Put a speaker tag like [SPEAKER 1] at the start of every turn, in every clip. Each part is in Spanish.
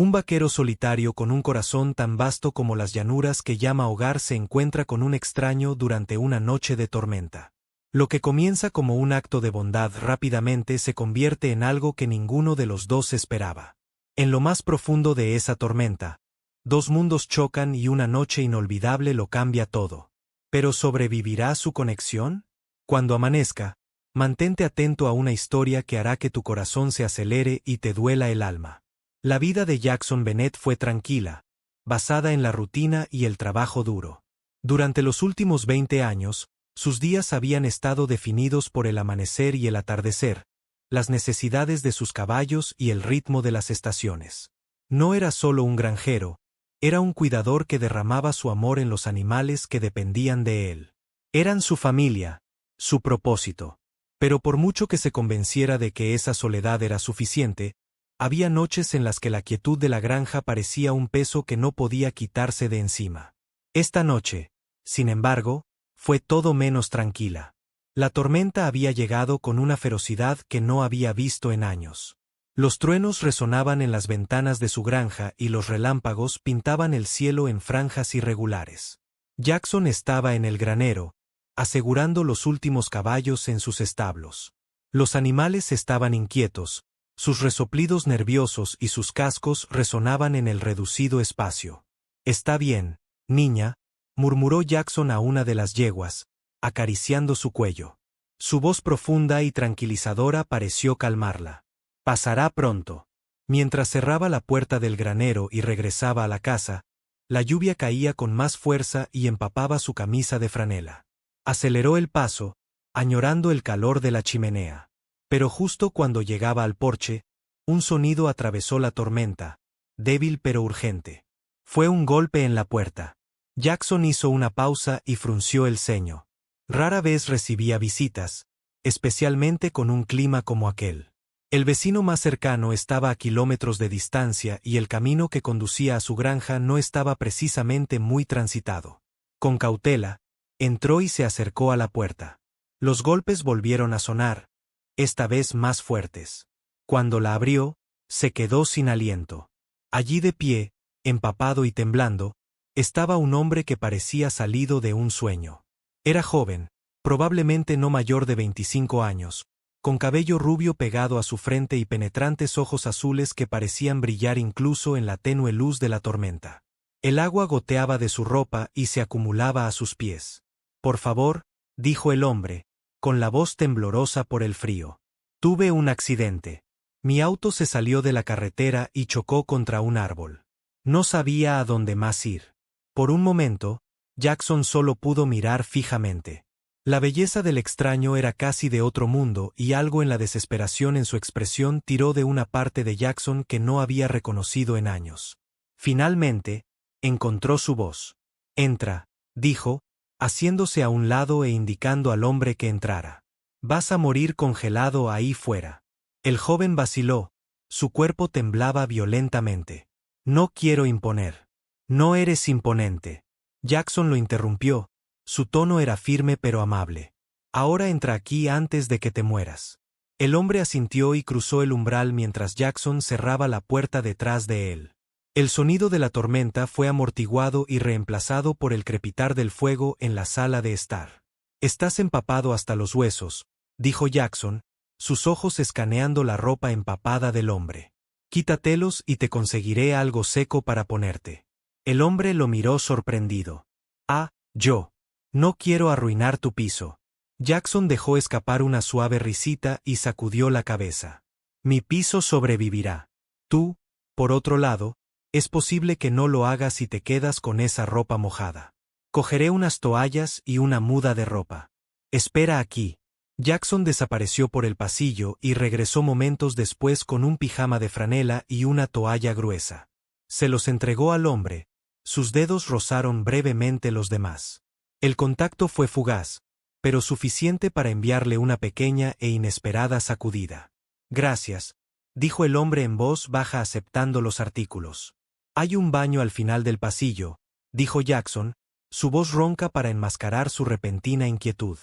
[SPEAKER 1] Un vaquero solitario con un corazón tan vasto como las llanuras que llama hogar se encuentra con un extraño durante una noche de tormenta. Lo que comienza como un acto de bondad rápidamente se convierte en algo que ninguno de los dos esperaba. En lo más profundo de esa tormenta, dos mundos chocan y una noche inolvidable lo cambia todo. ¿Pero sobrevivirá su conexión? Cuando amanezca, mantente atento a una historia que hará que tu corazón se acelere y te duela el alma. La vida de Jackson Bennett fue tranquila, basada en la rutina y el trabajo duro. Durante los últimos 20 años, sus días habían estado definidos por el amanecer y el atardecer, las necesidades de sus caballos y el ritmo de las estaciones. No era solo un granjero, era un cuidador que derramaba su amor en los animales que dependían de él. Eran su familia, su propósito. Pero por mucho que se convenciera de que esa soledad era suficiente, había noches en las que la quietud de la granja parecía un peso que no podía quitarse de encima. Esta noche, sin embargo, fue todo menos tranquila. La tormenta había llegado con una ferocidad que no había visto en años. Los truenos resonaban en las ventanas de su granja y los relámpagos pintaban el cielo en franjas irregulares. Jackson estaba en el granero, asegurando los últimos caballos en sus establos. Los animales estaban inquietos, sus resoplidos nerviosos y sus cascos resonaban en el reducido espacio. «Está bien, niña», murmuró Jackson a una de las yeguas, acariciando su cuello. Su voz profunda y tranquilizadora pareció calmarla. «Pasará pronto». Mientras cerraba la puerta del granero y regresaba a la casa, la lluvia caía con más fuerza y empapaba su camisa de franela. Aceleró el paso, añorando el calor de la chimenea. Pero justo cuando llegaba al porche, un sonido atravesó la tormenta, débil pero urgente. Fue un golpe en la puerta. Jackson hizo una pausa y frunció el ceño. Rara vez recibía visitas, especialmente con un clima como aquel. El vecino más cercano estaba a kilómetros de distancia y el camino que conducía a su granja no estaba precisamente muy transitado. Con cautela, entró y se acercó a la puerta. Los golpes volvieron a sonar, esta vez más fuertes. Cuando la abrió, se quedó sin aliento. Allí de pie, empapado y temblando, estaba un hombre que parecía salido de un sueño. Era joven, probablemente no mayor de 25 años, con cabello rubio pegado a su frente y penetrantes ojos azules que parecían brillar incluso en la tenue luz de la tormenta. El agua goteaba de su ropa y se acumulaba a sus pies. «Por favor», dijo el hombre, con la voz temblorosa por el frío. «Tuve un accidente. Mi auto se salió de la carretera y chocó contra un árbol. No sabía a dónde más ir». Por un momento, Jackson solo pudo mirar fijamente. La belleza del extraño era casi de otro mundo y algo en la desesperación en su expresión tiró de una parte de Jackson que no había reconocido en años. Finalmente, encontró su voz. «Entra», dijo, haciéndose a un lado e indicando al hombre que entrara. «Vas a morir congelado ahí fuera». El joven vaciló, su cuerpo temblaba violentamente. «No quiero imponer». «No eres imponente». Jackson lo interrumpió, su tono era firme pero amable. «Ahora entra aquí antes de que te mueras». El hombre asintió y cruzó el umbral mientras Jackson cerraba la puerta detrás de él. El sonido de la tormenta fue amortiguado y reemplazado por el crepitar del fuego en la sala de estar. «Estás empapado hasta los huesos», dijo Jackson, sus ojos escaneando la ropa empapada del hombre. «Quítatelos y te conseguiré algo seco para ponerte». El hombre lo miró sorprendido. «Ah, yo. No quiero arruinar tu piso». Jackson dejó escapar una suave risita y sacudió la cabeza. «Mi piso sobrevivirá. Tú, por otro lado, es posible que no lo hagas si te quedas con esa ropa mojada. Cogeré unas toallas y una muda de ropa. Espera aquí». Jackson desapareció por el pasillo y regresó momentos después con un pijama de franela y una toalla gruesa. Se los entregó al hombre, sus dedos rozaron brevemente los demás. El contacto fue fugaz, pero suficiente para enviarle una pequeña e inesperada sacudida. «Gracias», dijo el hombre en voz baja aceptando los artículos. «Hay un baño al final del pasillo», dijo Jackson, su voz ronca para enmascarar su repentina inquietud.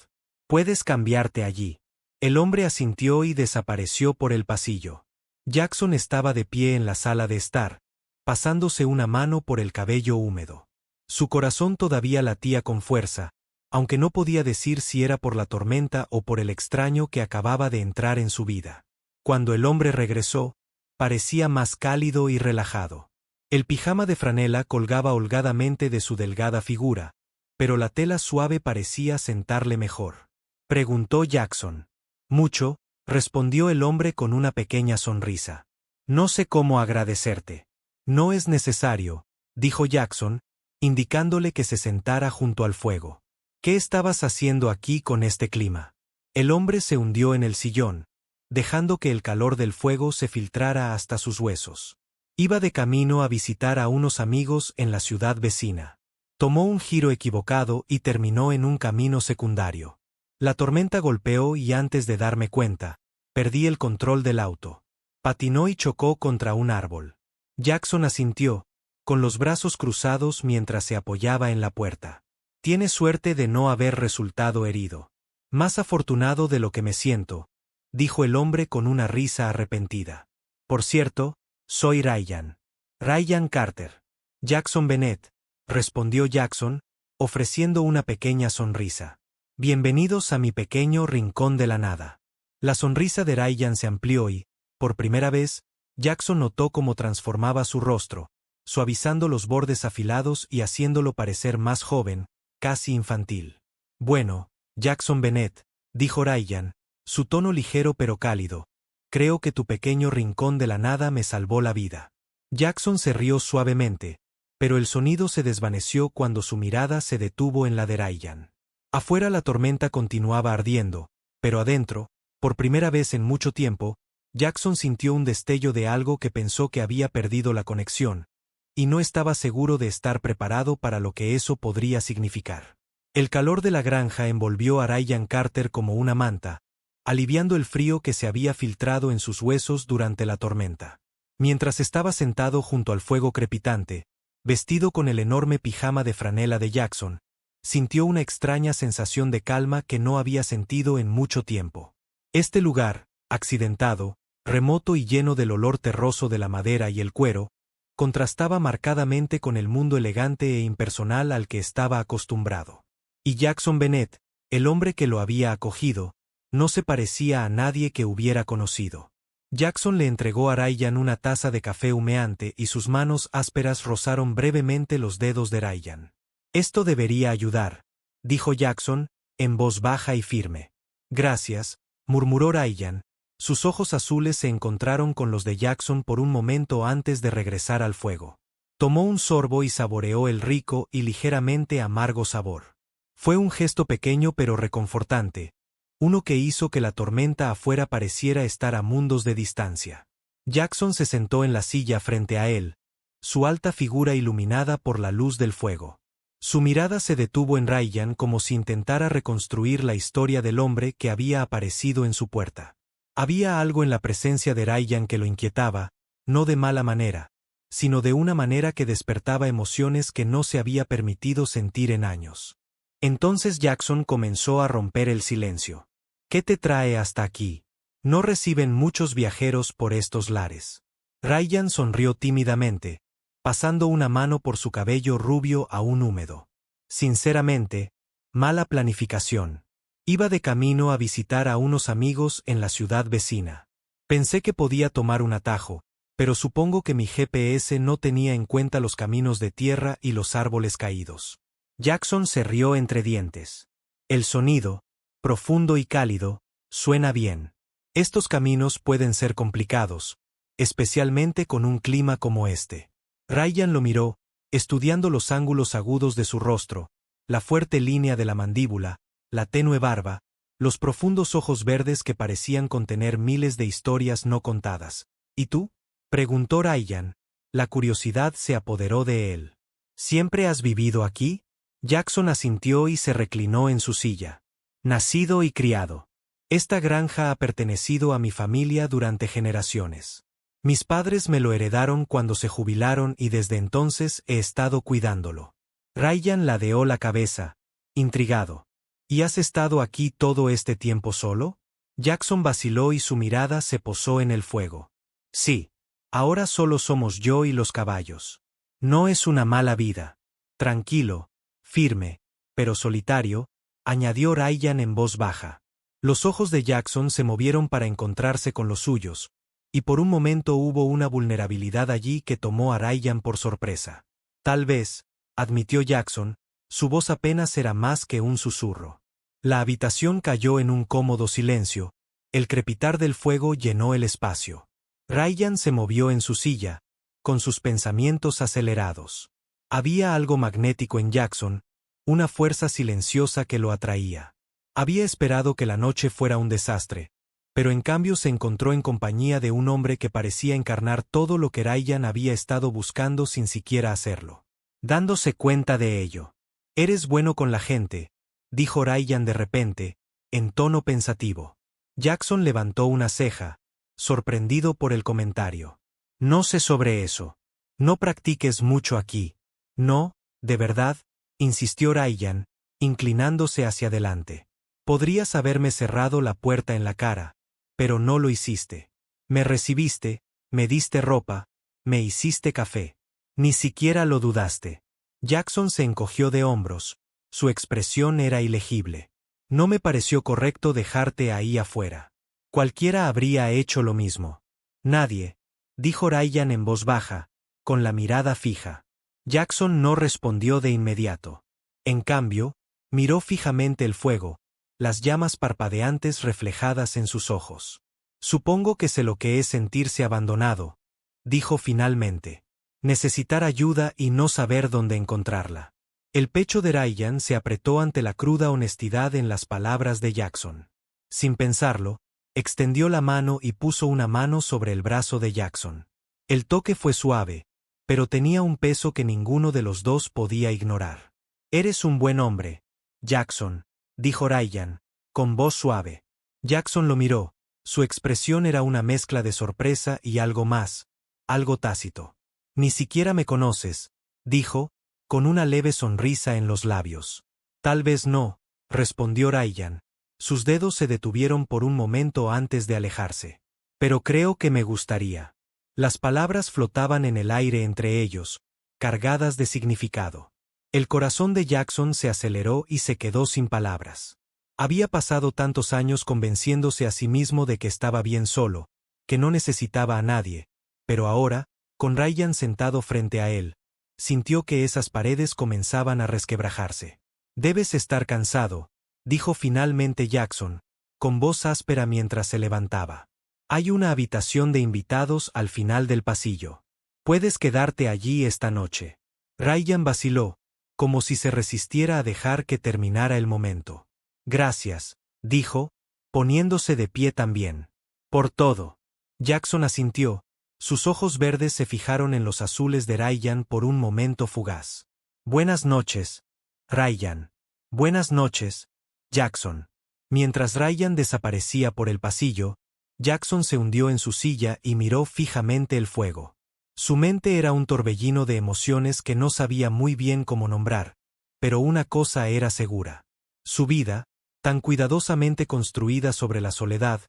[SPEAKER 1] «Puedes cambiarte allí». El hombre asintió y desapareció por el pasillo. Jackson estaba de pie en la sala de estar, pasándose una mano por el cabello húmedo. Su corazón todavía latía con fuerza, aunque no podía decir si era por la tormenta o por el extraño que acababa de entrar en su vida. Cuando el hombre regresó, parecía más cálido y relajado. El pijama de franela colgaba holgadamente de su delgada figura, pero la tela suave parecía sentarle mejor. Preguntó Jackson. Mucho, respondió el hombre con una pequeña sonrisa. No sé cómo agradecerte. No es necesario, dijo Jackson, indicándole que se sentara junto al fuego. ¿Qué estabas haciendo aquí con este clima? El hombre se hundió en el sillón, dejando que el calor del fuego se filtrara hasta sus huesos. Iba de camino a visitar a unos amigos en la ciudad vecina. Tomó un giro equivocado y terminó en un camino secundario. La tormenta golpeó y antes de darme cuenta, perdí el control del auto. Patinó y chocó contra un árbol. Jackson asintió, con los brazos cruzados mientras se apoyaba en la puerta. Tienes suerte de no haber resultado herido. Más afortunado de lo que me siento, dijo el hombre con una risa arrepentida. Por cierto, soy Ryan. Ryan Carter. Jackson Bennett, respondió Jackson, ofreciendo una pequeña sonrisa. Bienvenidos a mi pequeño rincón de la nada. La sonrisa de Ryan se amplió y, por primera vez, Jackson notó cómo transformaba su rostro, suavizando los bordes afilados y haciéndolo parecer más joven, casi infantil. Bueno, Jackson Bennett, dijo Ryan, su tono ligero pero cálido, creo que tu pequeño rincón de la nada me salvó la vida. Jackson se rió suavemente, pero el sonido se desvaneció cuando su mirada se detuvo en la de Ryan. Afuera la tormenta continuaba ardiendo, pero adentro, por primera vez en mucho tiempo, Jackson sintió un destello de algo que pensó que había perdido la conexión, y no estaba seguro de estar preparado para lo que eso podría significar. El calor de la granja envolvió a Ryan Carter como una manta, aliviando el frío que se había filtrado en sus huesos durante la tormenta. Mientras estaba sentado junto al fuego crepitante, vestido con el enorme pijama de franela de Jackson, sintió una extraña sensación de calma que no había sentido en mucho tiempo. Este lugar, accidentado, remoto y lleno del olor terroso de la madera y el cuero, contrastaba marcadamente con el mundo elegante e impersonal al que estaba acostumbrado. Y Jackson Bennett, el hombre que lo había acogido, no se parecía a nadie que hubiera conocido. Jackson le entregó a Ryan una taza de café humeante y sus manos ásperas rozaron brevemente los dedos de Ryan. Esto debería ayudar, dijo Jackson, en voz baja y firme. Gracias, murmuró Ryan. Sus ojos azules se encontraron con los de Jackson por un momento antes de regresar al fuego. Tomó un sorbo y saboreó el rico y ligeramente amargo sabor. Fue un gesto pequeño pero reconfortante, uno que hizo que la tormenta afuera pareciera estar a mundos de distancia. Jackson se sentó en la silla frente a él, su alta figura iluminada por la luz del fuego. Su mirada se detuvo en Ryan como si intentara reconstruir la historia del hombre que había aparecido en su puerta. Había algo en la presencia de Ryan que lo inquietaba, no de mala manera, sino de una manera que despertaba emociones que no se había permitido sentir en años. Entonces Jackson comenzó a romper el silencio. ¿Qué te trae hasta aquí? No reciben muchos viajeros por estos lares. Ryan sonrió tímidamente, pasando una mano por su cabello rubio aún húmedo. Sinceramente, mala planificación. Iba de camino a visitar a unos amigos en la ciudad vecina. Pensé que podía tomar un atajo, pero supongo que mi GPS no tenía en cuenta los caminos de tierra y los árboles caídos. Jackson se rió entre dientes. El sonido, profundo y cálido, suena bien. Estos caminos pueden ser complicados, especialmente con un clima como este. Ryan lo miró, estudiando los ángulos agudos de su rostro, la fuerte línea de la mandíbula, la tenue barba, los profundos ojos verdes que parecían contener miles de historias no contadas. ¿Y tú? Preguntó Ryan. La curiosidad se apoderó de él. ¿Siempre has vivido aquí? Jackson asintió y se reclinó en su silla. Nacido y criado. Esta granja ha pertenecido a mi familia durante generaciones. Mis padres me lo heredaron cuando se jubilaron y desde entonces he estado cuidándolo. Ryan ladeó la cabeza, intrigado. ¿Y has estado aquí todo este tiempo solo? Jackson vaciló y su mirada se posó en el fuego. Sí. Ahora solo somos yo y los caballos. No es una mala vida. Tranquilo, firme, pero solitario, añadió Ryan en voz baja. Los ojos de Jackson se movieron para encontrarse con los suyos, y por un momento hubo una vulnerabilidad allí que tomó a Ryan por sorpresa. Tal vez, admitió Jackson, su voz apenas era más que un susurro. La habitación cayó en un cómodo silencio, el crepitar del fuego llenó el espacio. Ryan se movió en su silla, con sus pensamientos acelerados. Había algo magnético en Jackson, una fuerza silenciosa que lo atraía. Había esperado que la noche fuera un desastre, pero en cambio se encontró en compañía de un hombre que parecía encarnar todo lo que Ryan había estado buscando sin siquiera hacerlo. Dándose cuenta de ello. «Eres bueno con la gente», dijo Ryan de repente, en tono pensativo. Jackson levantó una ceja, sorprendido por el comentario. «No sé sobre eso. No practiques mucho aquí». «No, de verdad», insistió Ryan, inclinándose hacia adelante. «Podrías haberme cerrado la puerta en la cara, pero no lo hiciste. Me recibiste, me diste ropa, me hiciste café. Ni siquiera lo dudaste». Jackson se encogió de hombros, su expresión era ilegible. «No me pareció correcto dejarte ahí afuera. Cualquiera habría hecho lo mismo». «Nadie», dijo Ryan en voz baja, con la mirada fija. Jackson no respondió de inmediato. En cambio, miró fijamente el fuego, las llamas parpadeantes reflejadas en sus ojos. «Supongo que sé lo que es sentirse abandonado», dijo finalmente. «Necesitar ayuda y no saber dónde encontrarla». El pecho de Ryan se apretó ante la cruda honestidad en las palabras de Jackson. Sin pensarlo, extendió la mano y puso una mano sobre el brazo de Jackson. El toque fue suave, pero tenía un peso que ninguno de los dos podía ignorar. «Eres un buen hombre, Jackson», dijo Ryan, con voz suave. Jackson lo miró, su expresión era una mezcla de sorpresa y algo más, algo tácito. «Ni siquiera me conoces», dijo, con una leve sonrisa en los labios. «Tal vez no», respondió Ryan. Sus dedos se detuvieron por un momento antes de alejarse. «Pero creo que me gustaría». Las palabras flotaban en el aire entre ellos, cargadas de significado. El corazón de Jackson se aceleró y se quedó sin palabras. Había pasado tantos años convenciéndose a sí mismo de que estaba bien solo, que no necesitaba a nadie, pero ahora, con Ryan sentado frente a él, sintió que esas paredes comenzaban a resquebrajarse. «Debes estar cansado», dijo finalmente Jackson, con voz áspera mientras se levantaba. «Hay una habitación de invitados al final del pasillo. Puedes quedarte allí esta noche». Ryan vaciló, como si se resistiera a dejar que terminara el momento. «Gracias», dijo, poniéndose de pie también. «Por todo». Jackson asintió, sus ojos verdes se fijaron en los azules de Ryan por un momento fugaz. «Buenas noches, Ryan». «Buenas noches, Jackson». Mientras Ryan desaparecía por el pasillo, Jackson se hundió en su silla y miró fijamente el fuego. Su mente era un torbellino de emociones que no sabía muy bien cómo nombrar, pero una cosa era segura. Su vida, tan cuidadosamente construida sobre la soledad,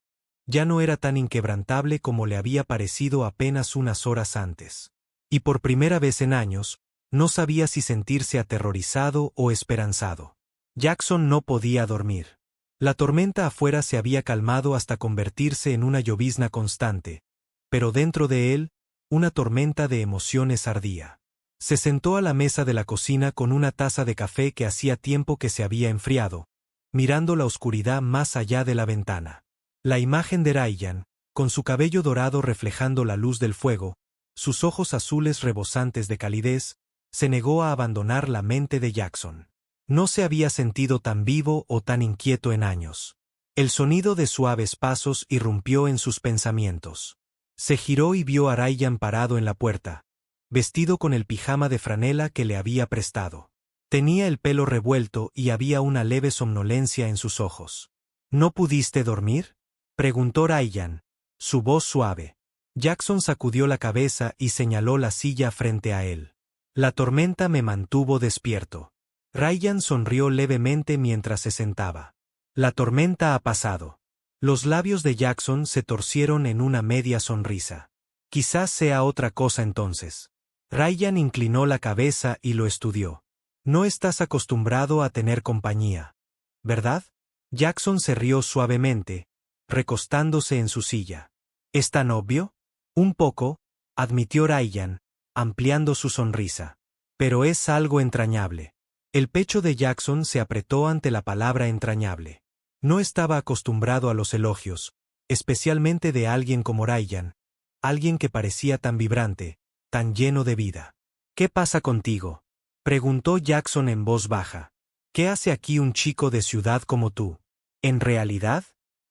[SPEAKER 1] ya no era tan inquebrantable como le había parecido apenas unas horas antes. Y por primera vez en años, no sabía si sentirse aterrorizado o esperanzado. Jackson no podía dormir. La tormenta afuera se había calmado hasta convertirse en una llovizna constante, pero dentro de él, una tormenta de emociones ardía. Se sentó a la mesa de la cocina con una taza de café que hacía tiempo que se había enfriado, mirando la oscuridad más allá de la ventana. La imagen de Ryan, con su cabello dorado reflejando la luz del fuego, sus ojos azules rebosantes de calidez, se negó a abandonar la mente de Jackson. No se había sentido tan vivo o tan inquieto en años. El sonido de suaves pasos irrumpió en sus pensamientos. Se giró y vio a Ryan parado en la puerta, vestido con el pijama de franela que le había prestado. Tenía el pelo revuelto y había una leve somnolencia en sus ojos. «¿No pudiste dormir?», preguntó Ryan, su voz suave. Jackson sacudió la cabeza y señaló la silla frente a él. «La tormenta me mantuvo despierto». Ryan sonrió levemente mientras se sentaba. «La tormenta ha pasado». Los labios de Jackson se torcieron en una media sonrisa. Quizás sea otra cosa entonces. Ryan inclinó la cabeza y lo estudió. No estás acostumbrado a tener compañía, ¿verdad? Jackson se rió suavemente, recostándose en su silla. ¿Es tan obvio? Un poco, admitió Ryan, ampliando su sonrisa. Pero es algo entrañable. El pecho de Jackson se apretó ante la palabra entrañable. No estaba acostumbrado a los elogios, especialmente de alguien como Ryan, alguien que parecía tan vibrante, tan lleno de vida. ¿Qué pasa contigo?, preguntó Jackson en voz baja. ¿Qué hace aquí un chico de ciudad como tú? ¿En realidad?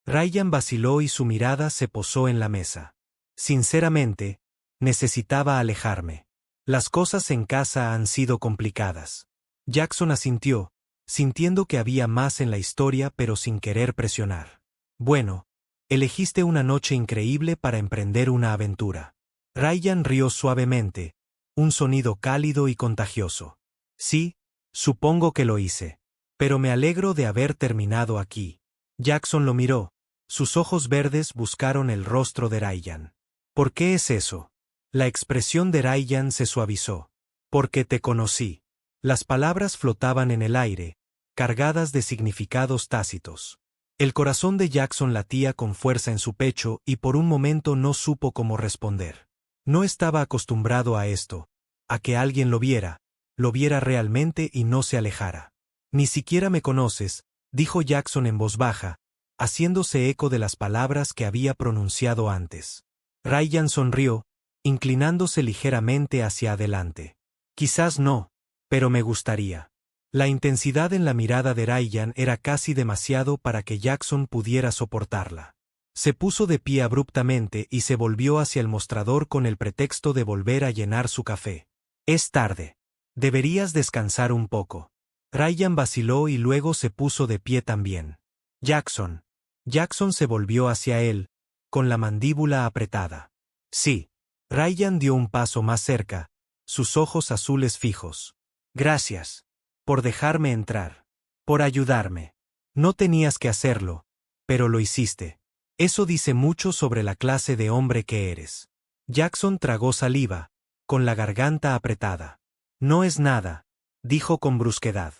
[SPEAKER 1] Ryan vaciló y su mirada se posó en la mesa. Sinceramente, necesitaba alejarme. Las cosas en casa han sido complicadas. Jackson asintió, sintiendo que había más en la historia pero sin querer presionar. Bueno, elegiste una noche increíble para emprender una aventura. Ryan rió suavemente, un sonido cálido y contagioso. Sí, supongo que lo hice. Pero me alegro de haber terminado aquí. Jackson lo miró. Sus ojos verdes buscaron el rostro de Ryan. ¿Por qué es eso? La expresión de Ryan se suavizó. Porque te conocí. Las palabras flotaban en el aire, cargadas de significados tácitos. El corazón de Jackson latía con fuerza en su pecho y por un momento no supo cómo responder. No estaba acostumbrado a esto, a que alguien lo viera realmente y no se alejara. Ni siquiera me conoces, dijo Jackson en voz baja, haciéndose eco de las palabras que había pronunciado antes. Ryan sonrió, inclinándose ligeramente hacia adelante. Quizás no, pero me gustaría. La intensidad en la mirada de Ryan era casi demasiado para que Jackson pudiera soportarla. Se puso de pie abruptamente y se volvió hacia el mostrador con el pretexto de volver a llenar su café. Es tarde. Deberías descansar un poco. Ryan vaciló y luego se puso de pie también. Jackson. Jackson se volvió hacia él, con la mandíbula apretada. Sí. Ryan dio un paso más cerca, sus ojos azules fijos. Gracias. Por dejarme entrar. Por ayudarme. No tenías que hacerlo, pero lo hiciste. Eso dice mucho sobre la clase de hombre que eres. Jackson tragó saliva, con la garganta apretada. No es nada, dijo con brusquedad.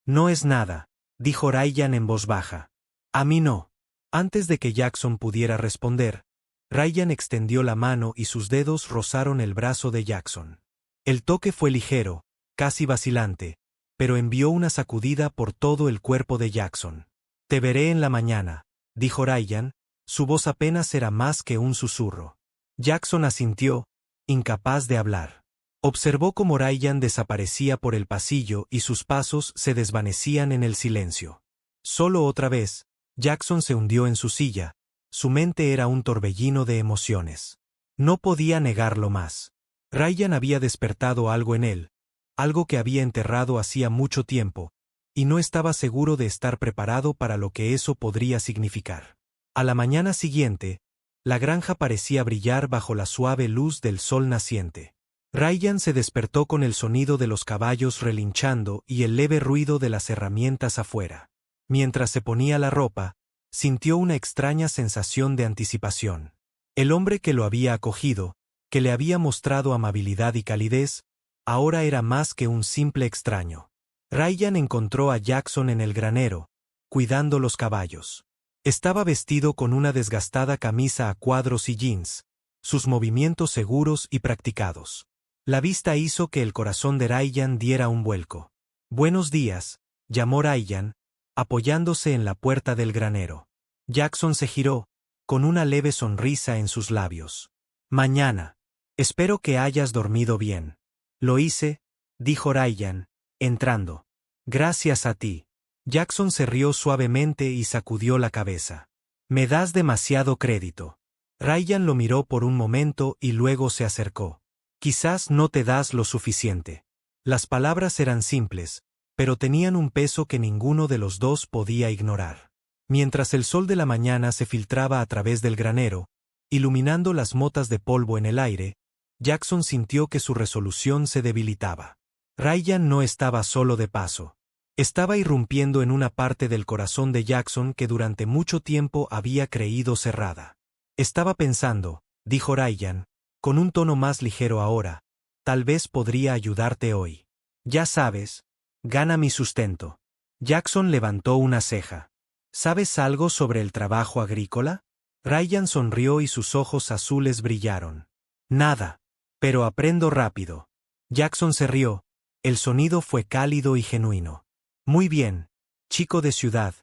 [SPEAKER 1] No es nada, dijo Ryan en voz baja. A mí no. Antes de que Jackson pudiera responder, Ryan extendió la mano y sus dedos rozaron el brazo de Jackson. El toque fue ligero, casi vacilante, pero envió una sacudida por todo el cuerpo de Jackson. Te veré en la mañana, dijo Ryan, su voz apenas era más que un susurro. Jackson asintió, incapaz de hablar. Observó cómo Ryan desaparecía por el pasillo y sus pasos se desvanecían en el silencio. Solo otra vez, Jackson se hundió en su silla, su mente era un torbellino de emociones. No podía negarlo más. Ryan había despertado algo en él, algo que había enterrado hacía mucho tiempo, y no estaba seguro de estar preparado para lo que eso podría significar. A la mañana siguiente, la granja parecía brillar bajo la suave luz del sol naciente. Ryan se despertó con el sonido de los caballos relinchando y el leve ruido de las herramientas afuera. Mientras se ponía la ropa, sintió una extraña sensación de anticipación. El hombre que lo había acogido, que le había mostrado amabilidad y calidez, ahora era más que un simple extraño. Ryan encontró a Jackson en el granero, cuidando los caballos. Estaba vestido con una desgastada camisa a cuadros y jeans, sus movimientos seguros y practicados. La vista hizo que el corazón de Ryan diera un vuelco. Buenos días, llamó Ryan, apoyándose en la puerta del granero. Jackson se giró, con una leve sonrisa en sus labios. Mañana. Espero que hayas dormido bien. Lo hice, dijo Ryan, entrando. Gracias a ti. Jackson se rió suavemente y sacudió la cabeza. Me das demasiado crédito. Ryan lo miró por un momento y luego se acercó. Quizás no te das lo suficiente. Las palabras eran simples, pero tenían un peso que ninguno de los dos podía ignorar. Mientras el sol de la mañana se filtraba a través del granero, iluminando las motas de polvo en el aire, Jackson sintió que su resolución se debilitaba. Ryan no estaba solo de paso. Estaba irrumpiendo en una parte del corazón de Jackson que durante mucho tiempo había creído cerrada. Estaba pensando, dijo Ryan, con un tono más ligero ahora, tal vez podría ayudarte hoy. Ya sabes, gana mi sustento. Jackson levantó una ceja. ¿Sabes algo sobre el trabajo agrícola? Ryan sonrió y sus ojos azules brillaron. Nada. Pero aprendo rápido. Jackson se rió. El sonido fue cálido y genuino. Muy bien, chico de ciudad.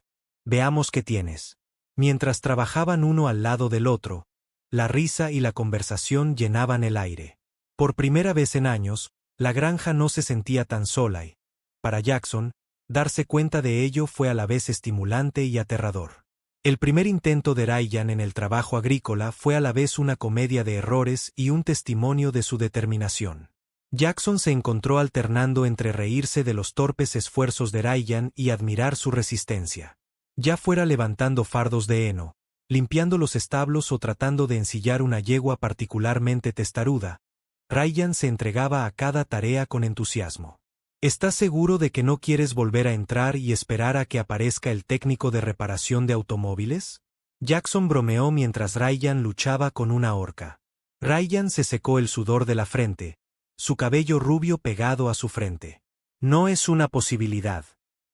[SPEAKER 1] Veamos qué tienes. Mientras trabajaban uno al lado del otro, la risa y la conversación llenaban el aire. Por primera vez en años, la granja no se sentía tan sola y, para Jackson, darse cuenta de ello fue a la vez estimulante y aterrador. El primer intento de Ryan en el trabajo agrícola fue a la vez una comedia de errores y un testimonio de su determinación. Jackson se encontró alternando entre reírse de los torpes esfuerzos de Ryan y admirar su resistencia. Ya fuera levantando fardos de heno, limpiando los establos o tratando de ensillar una yegua particularmente testaruda, Ryan se entregaba a cada tarea con entusiasmo. ¿Estás seguro de que no quieres volver a entrar y esperar a que aparezca el técnico de reparación de automóviles? Jackson bromeó mientras Ryan luchaba con una horca. Ryan se secó el sudor de la frente, su cabello rubio pegado a su frente. No es una posibilidad.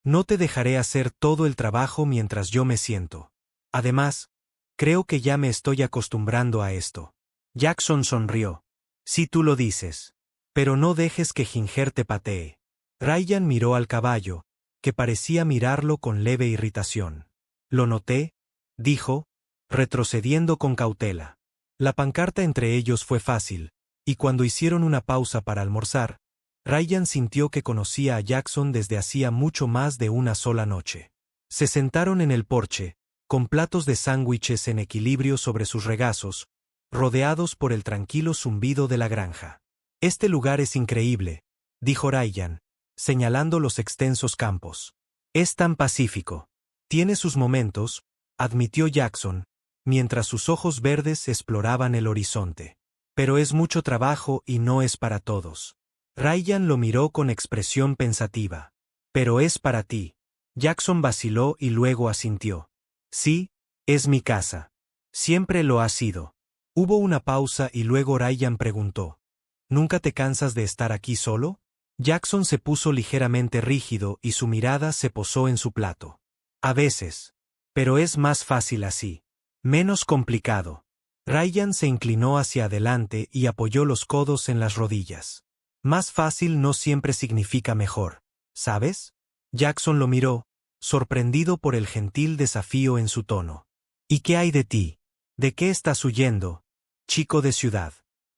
[SPEAKER 1] No te dejaré hacer todo el trabajo mientras yo me siento. Además, creo que ya me estoy acostumbrando a esto. Jackson sonrió. Si tú lo dices. Pero no dejes que Ginger te patee. Ryan miró al caballo, que parecía mirarlo con leve irritación. Lo noté, dijo, retrocediendo con cautela. La pancarta entre ellos fue fácil, y cuando hicieron una pausa para almorzar, Ryan sintió que conocía a Jackson desde hacía mucho más de una sola noche. Se sentaron en el porche, con platos de sándwiches en equilibrio sobre sus regazos, rodeados por el tranquilo zumbido de la granja. Este lugar es increíble, dijo Ryan, señalando los extensos campos. Es tan pacífico. Tiene sus momentos, admitió Jackson, mientras sus ojos verdes exploraban el horizonte. Pero es mucho trabajo y no es para todos. Ryan lo miró con expresión pensativa. Pero es para ti. Jackson vaciló y luego asintió. Sí, es mi casa. Siempre lo ha sido. Hubo una pausa y luego Ryan preguntó. ¿Nunca te cansas de estar aquí solo? Jackson se puso ligeramente rígido y su mirada se posó en su plato. A veces. Pero es más fácil así. Menos complicado. Ryan se inclinó hacia adelante y apoyó los codos en las rodillas. Más fácil no siempre significa mejor, ¿sabes? Jackson lo miró, sorprendido por el gentil desafío en su tono. ¿Y qué hay de ti? ¿De qué estás huyendo, chico de ciudad?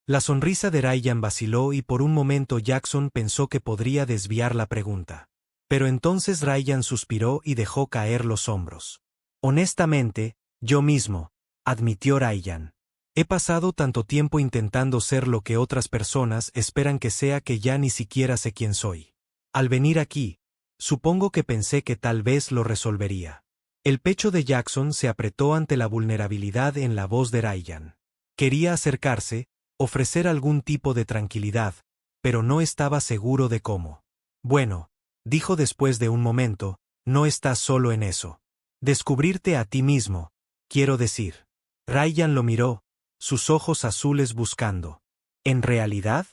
[SPEAKER 1] La sonrisa de Ryan vaciló y por un momento Jackson pensó que podría desviar la pregunta. Pero entonces Ryan suspiró y dejó caer los hombros. Honestamente, yo mismo, admitió Ryan. He pasado tanto tiempo intentando ser lo que otras personas esperan que sea que ya ni siquiera sé quién soy. Al venir aquí, supongo que pensé que tal vez lo resolvería. El pecho de Jackson se apretó ante la vulnerabilidad en la voz de Ryan. Quería acercarse, ofrecer algún tipo de tranquilidad, pero no estaba seguro de cómo. Bueno, dijo después de un momento, no estás solo en eso. Descubrirte a ti mismo, quiero decir. Ryan lo miró, sus ojos azules buscando. ¿En realidad?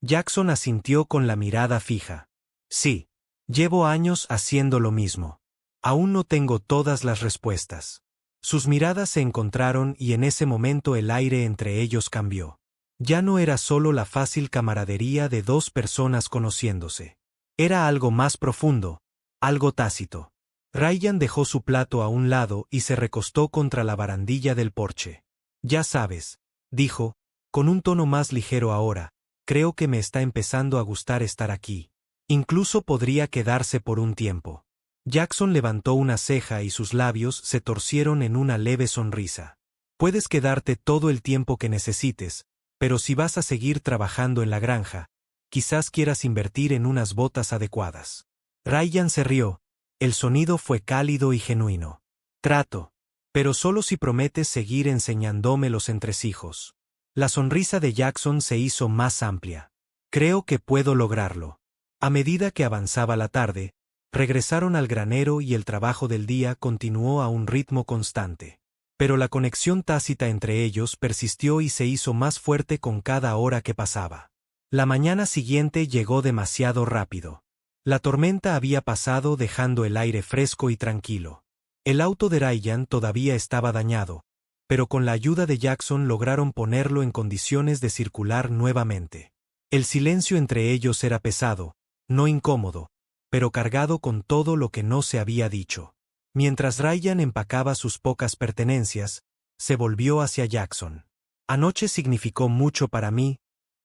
[SPEAKER 1] Jackson asintió con la mirada fija. Sí. Llevo años haciendo lo mismo. Aún no tengo todas las respuestas. Sus miradas se encontraron y en ese momento el aire entre ellos cambió. Ya no era solo la fácil camaradería de dos personas conociéndose. Era algo más profundo, algo tácito. Ryan dejó su plato a un lado y se recostó contra la barandilla del porche. Ya sabes, dijo, con un tono más ligero ahora, creo que me está empezando a gustar estar aquí. Incluso podría quedarse por un tiempo. Jackson levantó una ceja y sus labios se torcieron en una leve sonrisa. Puedes quedarte todo el tiempo que necesites, pero si vas a seguir trabajando en la granja, quizás quieras invertir en unas botas adecuadas. Ryan se rió. El sonido fue cálido y genuino. Trato. Pero solo si prometes seguir enseñándome los entresijos. La sonrisa de Jackson se hizo más amplia. Creo que puedo lograrlo. A medida que avanzaba la tarde, regresaron al granero y el trabajo del día continuó a un ritmo constante. Pero la conexión tácita entre ellos persistió y se hizo más fuerte con cada hora que pasaba. La mañana siguiente llegó demasiado rápido. La tormenta había pasado dejando el aire fresco y tranquilo. El auto de Ryan todavía estaba dañado, pero con la ayuda de Jackson lograron ponerlo en condiciones de circular nuevamente. El silencio entre ellos era pesado, no incómodo, pero cargado con todo lo que no se había dicho. Mientras Ryan empacaba sus pocas pertenencias, se volvió hacia Jackson. «Anoche significó mucho para mí»,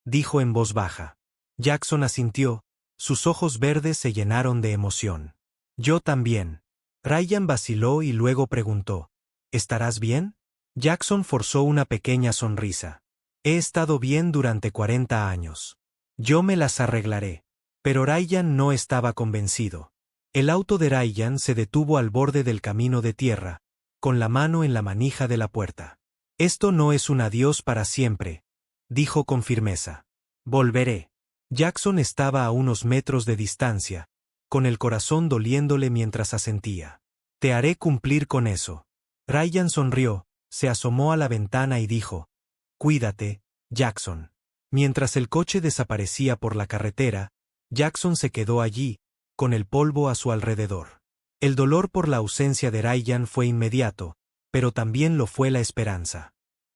[SPEAKER 1] dijo en voz baja. Jackson asintió, sus ojos verdes se llenaron de emoción. «Yo también». Ryan vaciló y luego preguntó, «¿Estarás bien?» Jackson forzó una pequeña sonrisa. «He estado bien durante 40 años. Yo me las arreglaré». Pero Ryan no estaba convencido. El auto de Ryan se detuvo al borde del camino de tierra, con la mano en la manija de la puerta. «Esto no es un adiós para siempre», dijo con firmeza. «Volveré». Jackson estaba a unos metros de distancia, con el corazón doliéndole mientras asentía. «Te haré cumplir con eso». Ryan sonrió, se asomó a la ventana y dijo, «Cuídate, Jackson». Mientras el coche desaparecía por la carretera, Jackson se quedó allí, con el polvo a su alrededor. El dolor por la ausencia de Ryan fue inmediato, pero también lo fue la esperanza.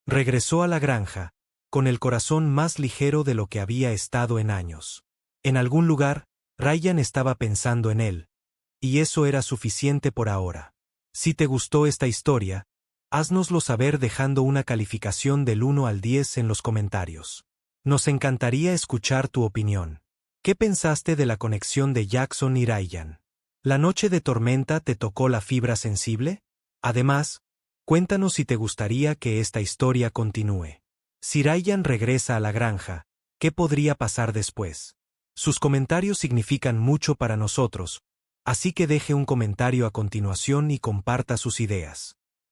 [SPEAKER 1] Regresó a la granja, con el corazón más ligero de lo que había estado en años. En algún lugar, Ryan estaba pensando en él, y eso era suficiente por ahora. Si te gustó esta historia, háznoslo saber dejando una calificación del 1 al 10 en los comentarios. Nos encantaría escuchar tu opinión. ¿Qué pensaste de la conexión de Jackson y Ryan? ¿La noche de tormenta te tocó la fibra sensible? Además, cuéntanos si te gustaría que esta historia continúe. Si Ryan regresa a la granja, ¿qué podría pasar después? Sus comentarios significan mucho para nosotros, así que deje un comentario a continuación y comparta sus ideas.